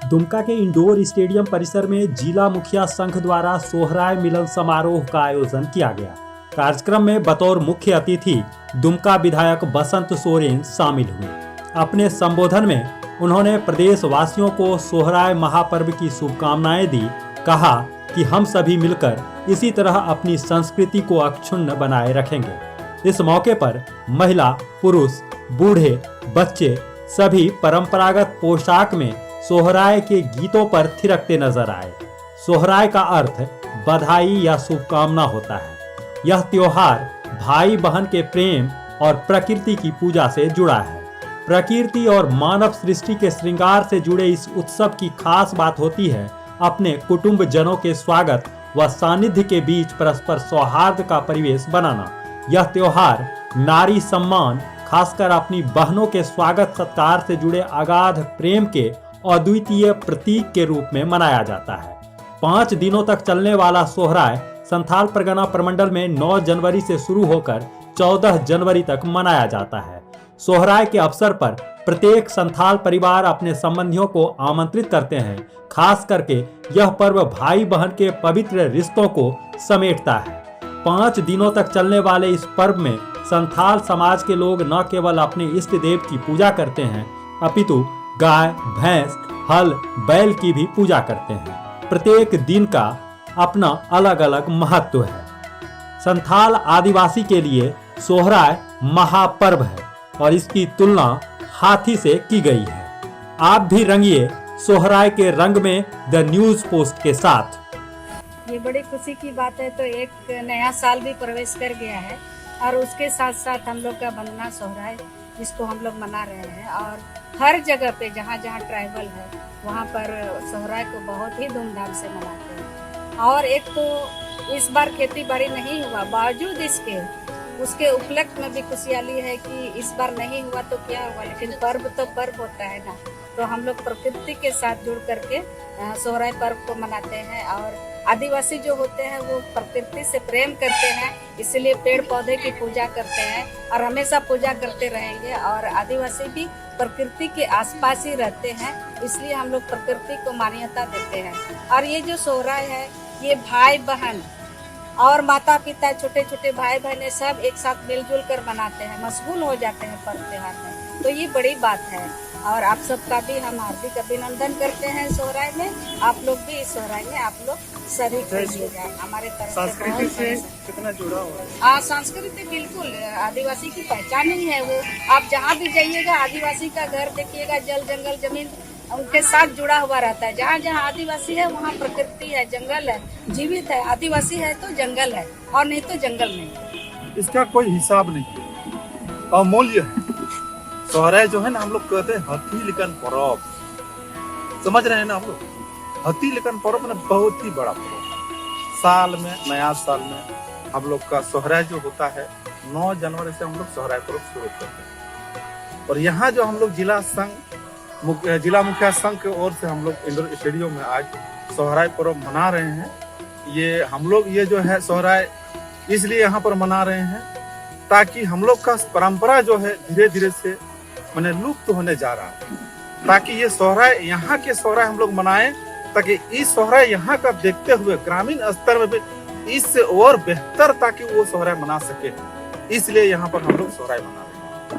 दुमका के indoor stadium परिसर में जिला मुखिया संघ द्वारा सोहराय मिलन समारोह का आयोजन किया गया। कार्यक्रम में बतौर मुख्य अतिथि दुमका विधायक बसंत सोरेन शामिल हुए। अपने संबोधन में उन्होंने प्रदेश वासियों को सोहराय महापर्व की शुभकामनाएं दी। कहा कि हम सभी मिलकर इसी तरह अपनी संस्कृति को अक्षुण्ण बनाए रखेंगे। इस मौके पर महिला, पुरुष, बूढ़े, बच्चे सभी परंपरागत पोशाक में सोहराय के गीतों पर थिरकते नजर आए। सोहराय का अर्थ बधाई या शुभकामना होता है। यह त्योहार भाई बहन के प्रेम और प्रकृति की पूजा से जुड़ा है। प्रकृति और मानव सृष्टि के श्रृंगार से जुड़े इस उत्सव की खास बात होती है अपने कुटुंब जनों के स्वागत व सानिध्य के बीच परस्पर सौहार्द का परिवेश बनाना। यह त्योहार नारी सम्मान, खासकर अपनी बहनों के स्वागत सत्कार से जुड़े अगाध प्रेम के अद्वितीय प्रतीक के रूप में मनाया जाता है। 5 दिनों तक चलने वाला सोहराय संथाल परगना प्रमंडल में 9 जनवरी से शुरू होकर 14 जनवरी तक मनाया जाता है। सोहराय के अवसर पर प्रत्येक संथाल परिवार अपने संबंधियों को आमंत्रित करते हैं। खास करके यह पर्व भाई बहन के पवित्र रिश्तों को समेटता है। 5 दिनों तक चलने वाले इस पर्व में संथाल समाज के लोग न केवल अपने इष्ट देव की पूजा करते हैं, अपितु गाय, भैंस, हल, बैल की भी पूजा करते हैं। प्रत्येक दिन का अपना अलग अलग महत्व है। संथाल आदिवासी के लिए सोहराय महापर्व है और इसकी तुलना हाथी से की गई है। आप भी रंगिए सोहराय के रंग में द न्यूज पोस्ट के साथ। ये बड़ी खुशी की बात है। तो एक नया साल भी प्रवेश कर गया है और उसके साथ साथ हम लोग का वंदना सोहराय जिसको हम लोग मना रहे हैं, और हर जगह पे जहाँ जहाँ ट्राइबल है वहाँ पर सोहराय को बहुत ही धूमधाम से मनाते हैं। और एक तो इस बार खेती बाड़ी नहीं हुआ, बावजूद इसके उसके उपलक्ष्य में भी खुशहाली है कि इस बार नहीं हुआ तो क्या हुआ, लेकिन पर्व तो पर्व होता है ना। तो हम लोग प्रकृति के साथ जुड़ करके सोहराय पर्व को मनाते हैं। और आदिवासी जो होते हैं वो प्रकृति से प्रेम करते हैं, इसलिए पेड़ पौधे की पूजा करते हैं और हमेशा पूजा करते रहेंगे। और आदिवासी भी प्रकृति के आसपास ही रहते हैं, इसलिए हम लोग प्रकृति को मान्यता देते हैं। और ये जो सोहराय है ये भाई बहन और माता पिता, छोटे छोटे भाई बहनें सब एक साथ मिलजुल कर मनाते हैं, मशगूल हो जाते हैं पर्व त्योहार में। तो ये बड़ी बात है और आप सबका भी हम हार्दिक अभिनंदन करते हैं सोहराय में। आप लोग भी इस सोहराय में आप लोग शरीक कीजिएगा। हमारे तरफ संस्कृति से कितना जुड़ा हुआ है? हाँ, संस्कृति बिल्कुल आदिवासी की पहचान ही है वो। आप जहाँ भी जाइएगा आदिवासी का घर देखिएगा, जल जंगल जमीन उनके साथ जुड़ा हुआ रहता है। जहाँ जहाँ आदिवासी है वहाँ प्रकृति है, जंगल है, जीवित है। आदिवासी है तो जंगल है और नहीं तो जंगल नहीं। इसका कोई हिसाब नहीं है, अमूल्य है। सोहराय जो है ना, हम लोग कहते हैं हथी लिकन पर्व, समझ रहे हैं ना हम लोग। हथी लिकन पर्व में बहुत ही बड़ा पर्व। साल में, नया साल में हम लोग का सोहराय जो होता है 9 जनवरी से हम लोग सोहराय पर्व शुरू करते हैं। और यहाँ जो हम लोग जिला मुखिया संघ की ओर से हम लोग इंडोर स्टेडियम में आज सोहराय पर्व मना रहे हैं। ये हम लोग ये जो है सोहराय इसलिए यहाँ पर मना रहे हैं ताकि हम लोग का परंपरा जो है धीरे धीरे से मैंने लुप्त होने जा रहा है। ताकि ये सोहराय, यहाँ के सोहराय हम लोग मनाएं, ताकि इस सोहराय यहाँ का देखते हुए ग्रामीण स्तर में भी इससे और बेहतर ताकि वो सोहराय मना सके, इसलिए यहाँ पर हम लोग सोहराय मना रहे हैं।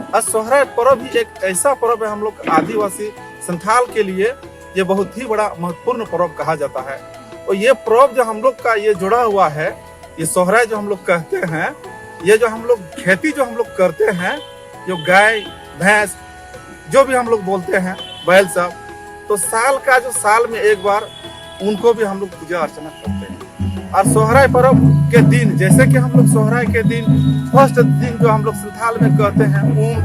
और सोहराय पर्व भी एक ऐसा पर्व है हम लोग आदिवासी संथाल के लिए ये बहुत ही बड़ा महत्वपूर्ण पर्व कहा जाता है। और ये पर्व जो हम लोग का ये जुड़ा हुआ है, ये सोहराय जो हम लोग कहते हैं, ये जो हम लोग खेती जो हम लोग करते हैं, जो गाय भैंस जो भी हम लोग बोलते हैं, बैल सब, तो साल में एक बार उनको भी हम लोग पूजा अर्चना करते हैं। और सोहराय पर्व के दिन, जैसे कि हम लोग सोहराय के दिन फर्स्ट दिन जो हम लोग संथाल में कहते हैं ओम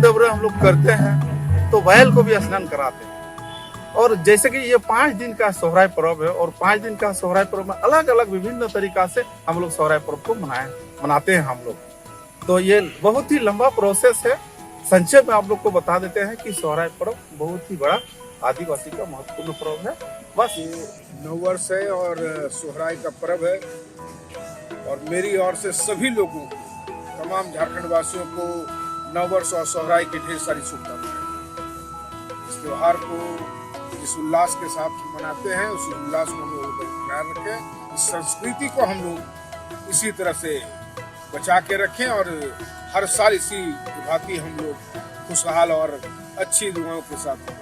डबरे हम लोग करते हैं, तो बैल को भी स्नान कराते हैं। और जैसे कि ये 5 दिन का सोहराय पर्व है और 5 दिन का सोहराय पर्व में अलग अलग विभिन्न तरीका से हम लोग सोहराय पर्व को मनाते हैं हम लोग। तो ये बहुत ही लंबा प्रोसेस है। संक्षेप में आप लोग को बता देते हैं कि सोहराय पर्व बहुत ही बड़ा आदिवासी का महत्वपूर्ण पर्व है। बस ये नववर्ष है और सोहराय का पर्व है और मेरी ओर से सभी लोगों को, तमाम झारखंड वासियों को नववर्ष और सोहराय की ढेर सारी शुभकामनाएं। इस त्योहार को जिस उल्लास के साथ मनाते हैं उस उल्लास को हम लोग बरकरार रखें, इस संस्कृति को हम लोग इसी तरह से बचा के रखें और हर साल इसी भांति हम लोग खुशहाल और अच्छी दुआओं के साथ